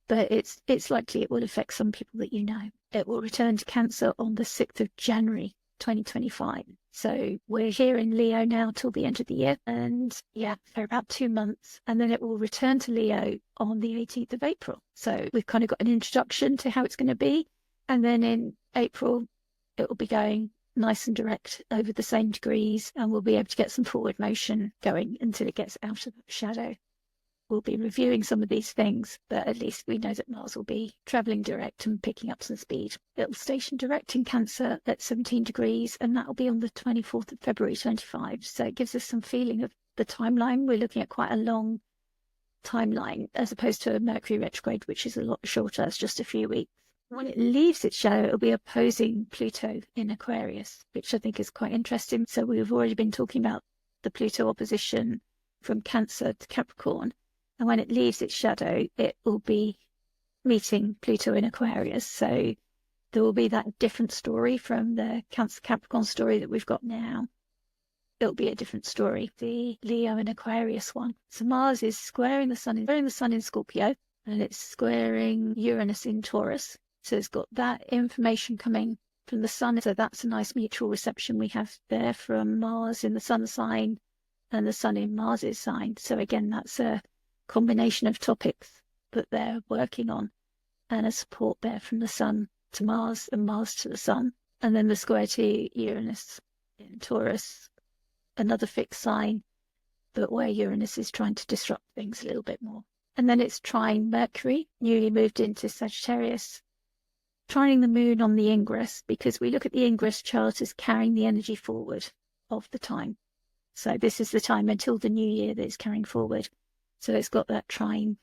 but it's likely it will affect some people that you know. It will return to Cancer on the 6th of January, 2025. So we're here in Leo now till the end of the year, and for about 2 months, and then it will return to Leo on the 18th of April. So we've kind of got an introduction to how it's going to be, and then in April it will be going nice and direct over the same degrees, and we'll be able to get some forward motion going until it gets out of the shadow. We'll be reviewing some of these things, but at least we know that Mars will be traveling direct and picking up some speed. It'll station direct in Cancer at 17 degrees, and that will be on the 24th of February 25. So it gives us some feeling of the timeline. We're looking at quite a long timeline as opposed to a Mercury retrograde, which is a lot shorter. It's just a few weeks. When it leaves its shadow, it'll be opposing Pluto in Aquarius, which I think is quite interesting. So we've already been talking about the Pluto opposition from Cancer to Capricorn. And when it leaves its shadow, it will be meeting Pluto in Aquarius. So there will be that different story from the Cancer-Capricorn story that we've got now. It'll be a different story, the Leo and Aquarius one. So Mars is squaring the Sun in Scorpio, and it's squaring Uranus in Taurus. So it's got that information coming from the Sun. So that's a nice mutual reception we have there from Mars in the Sun sign and the Sun in Mars's sign. So again, that's a combination of topics that they're working on, and a support there from the Sun to Mars and Mars to the Sun. And then the square to Uranus in Taurus, another fixed sign, but where Uranus is trying to disrupt things a little bit more. And then it's trine Mercury, newly moved into Sagittarius, trining the moon on the ingress, because we look at the ingress chart as carrying the energy forward of the time. So this is the time until the new year that it's carrying forward. So it's got that trine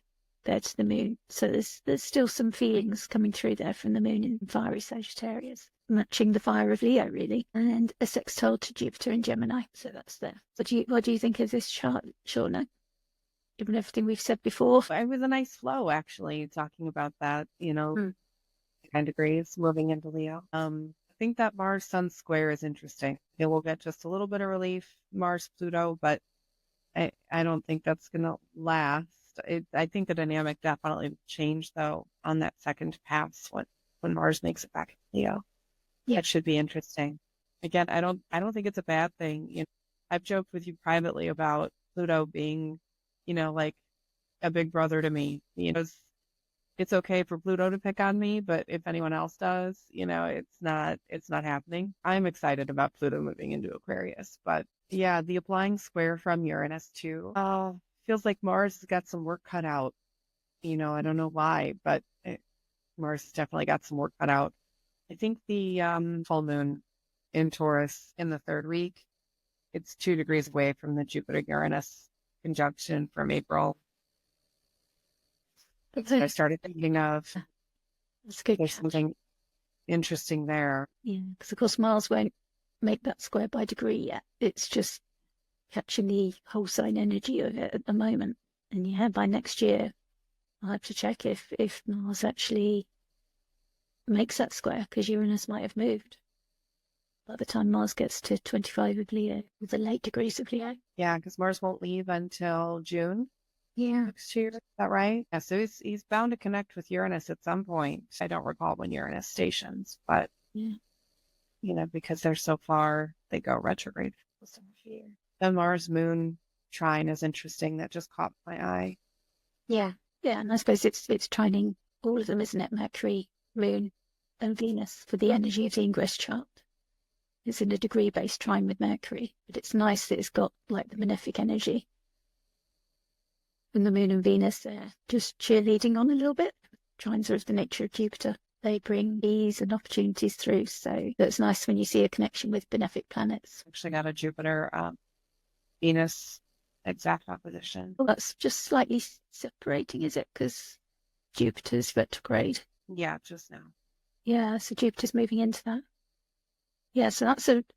there to the moon. So there's still some feelings coming through there from the moon in fiery Sagittarius, matching the fire of Leo, really, and a sextile to Jupiter in Gemini. So that's there. What do you think of this chart, Shawna? Given everything we've said before. It was a nice flow, actually, talking about that, 10 degrees moving into Leo. I think that Mars Sun square is interesting. It will get just a little bit of relief, Mars Pluto, but I don't think that's going to last. I think the dynamic definitely changed, though, on that second pass when Mars makes it back to Leo. Yeah. That should be interesting. Again, I don't think it's a bad thing. I've joked with you privately about Pluto being, like a big brother to me. It's it's okay for Pluto to pick on me, but if anyone else does, it's not happening. I'm excited about Pluto moving into Aquarius, but yeah, the applying square from Uranus too. Feels like Mars has got some work cut out. I don't know why, but Mars has definitely got some work cut out. I think the full moon in Taurus in the third week, it's 2 degrees away from the Jupiter-Uranus conjunction from April. I started thinking of That's good. there's something interesting there. Yeah, because of course Mars won't make that square by degree yet. It's just catching the whole sign energy of it at the moment. And yeah, by next year, I'll have to check if Mars actually makes that square, because Uranus might have moved by the time Mars gets to 25 of Leo, the late degrees of Leo. Yeah, because Mars won't leave until June Yeah. next year. Is that right? Yeah, so he's bound to connect with Uranus at some point. I don't recall when Uranus stations, but yeah, because they're so far, they go retrograde. The Mars Moon trine is interesting. That just caught my eye. Yeah, and I suppose it's trining all of them, isn't it? Mercury, Moon, and Venus for the energy of the ingress chart. It's in a degree-based trine with Mercury, but it's nice that it's got like the benefic energy. And the Moon and Venus, they're just cheerleading on a little bit. Trines are of the nature of Jupiter. They bring ease and opportunities through. So that's nice when you see a connection with benefic planets. Actually got a Jupiter, Venus exact opposition. Well, that's just slightly separating, is it? Because Jupiter's retrograde. Yeah, just now. Yeah, so Jupiter's moving into that. Yeah, so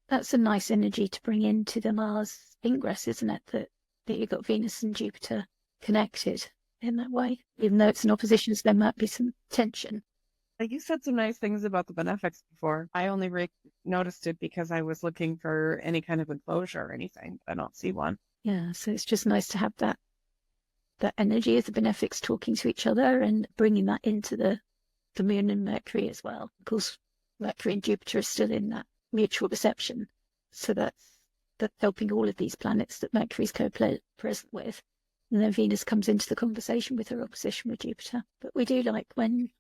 that's a nice energy to bring into the Mars ingress, isn't it? That you've got Venus and Jupiter connected in that way, even though it's in opposition, so there might be some tension. You said some nice things about the benefics before. I only noticed it because I was looking for any kind of enclosure or anything. I don't see one. Yeah, so it's just nice to have that energy of the benefics talking to each other and bringing that into the Moon and Mercury as well. Of course, Mercury and Jupiter are still in that mutual reception, so that's helping all of these planets that Mercury's co-present with. And then Venus comes into the conversation with her opposition with Jupiter. But we do like when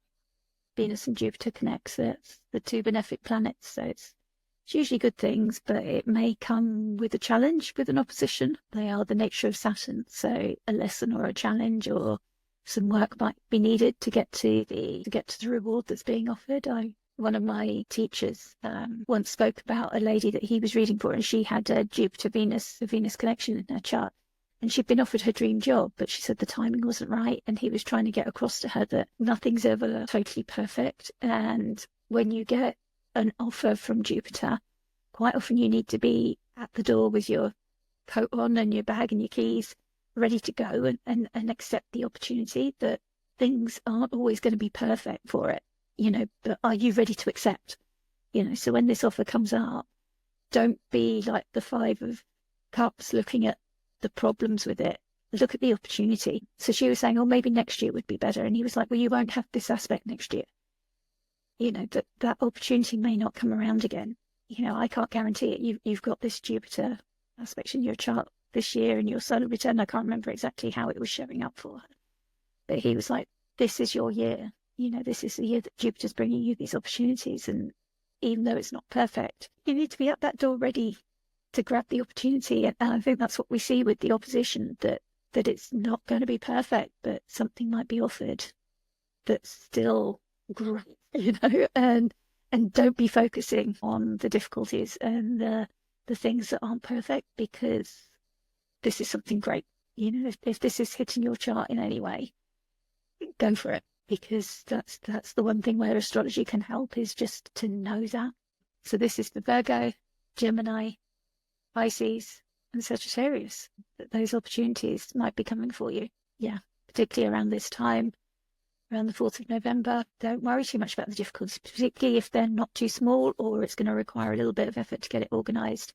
Venus and Jupiter connects, it's the two benefic planets, so it's usually good things, but it may come with a challenge with an opposition. They are the nature of Saturn, so a lesson or a challenge or some work might be needed to get to the reward that's being offered. One of my teachers once spoke about a lady that he was reading for, and she had a Jupiter-Venus connection in her chart. And she'd been offered her dream job, but she said the timing wasn't right. And he was trying to get across to her that nothing's ever totally perfect. And when you get an offer from Jupiter, quite often you need to be at the door with your coat on and your bag and your keys ready to go and accept the opportunity that things aren't always going to be perfect for it, but are you ready to accept? So when this offer comes up, don't be like the Five of Cups looking at the problems with it. Look at the opportunity. So she was saying, oh, maybe next year would be better. And he was like, well, you won't have this aspect next year. That opportunity may not come around again. I can't guarantee it. You've got this Jupiter aspect in your chart this year and your solar return. I can't remember exactly how it was showing up for her. But he was like, this is your year. This is the year that Jupiter's bringing you these opportunities. And even though it's not perfect, you need to be at that door ready to grab the opportunity. And I think that's what we see with the opposition, that it's not going to be perfect, but something might be offered that's still great, and don't be focusing on the difficulties and the things that aren't perfect, because this is something great. If this is hitting your chart in any way, go for it, because that's the one thing where astrology can help, is just to know that. So this is the Virgo, Gemini, Pisces and Sagittarius, that those opportunities might be coming for you. Yeah, particularly around this time, around the 4th of November. Don't worry too much about the difficulties, particularly if they're not too small or it's going to require a little bit of effort to get it organised.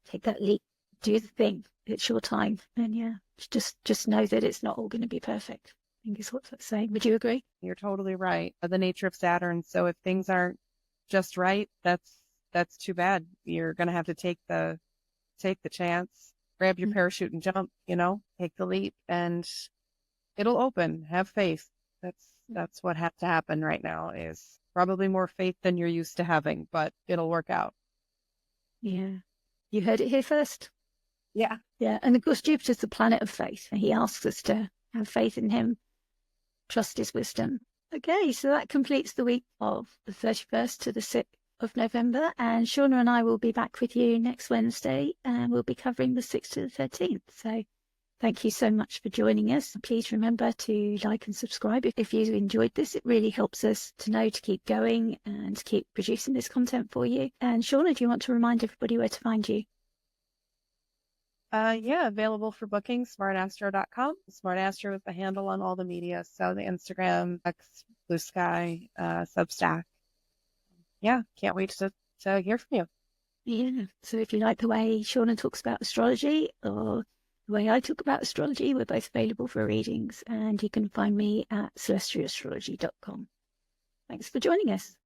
Take that leap, do the thing. It's your time. And yeah, just know that it's not all going to be perfect, I think is what that's saying. Would you agree? You're totally right. The nature of Saturn. So if things aren't just right, that's too bad. You're going to have to take the chance, grab your parachute and jump, take the leap, and it'll open. Have faith. That's what has to happen right now, is probably more faith than you're used to having, but it'll work out. Yeah. You heard it here first. Yeah. Yeah. And of course, Jupiter's the planet of faith, and he asks us to have faith in him, trust his wisdom. Okay, so that completes the week of the 31st to the 6th of November, and Shawna and I will be back with you next Wednesday, and we'll be covering the 6th to the 13th. So thank you so much for joining us. Please remember to like and subscribe if you enjoyed this. It really helps us to know to keep going and to keep producing this content for you. And Shawna, do you want to remind everybody where to find you? Yeah, available for booking, smartastro.com. SmartAstro is the handle on all the media. So the Instagram, X, Blue Sky, Substack. Yeah, can't wait to hear from you. Yeah. So if you like the way Shawna talks about astrology or the way I talk about astrology, we're both available for readings, and you can find me at celestialastrology.com. Thanks for joining us.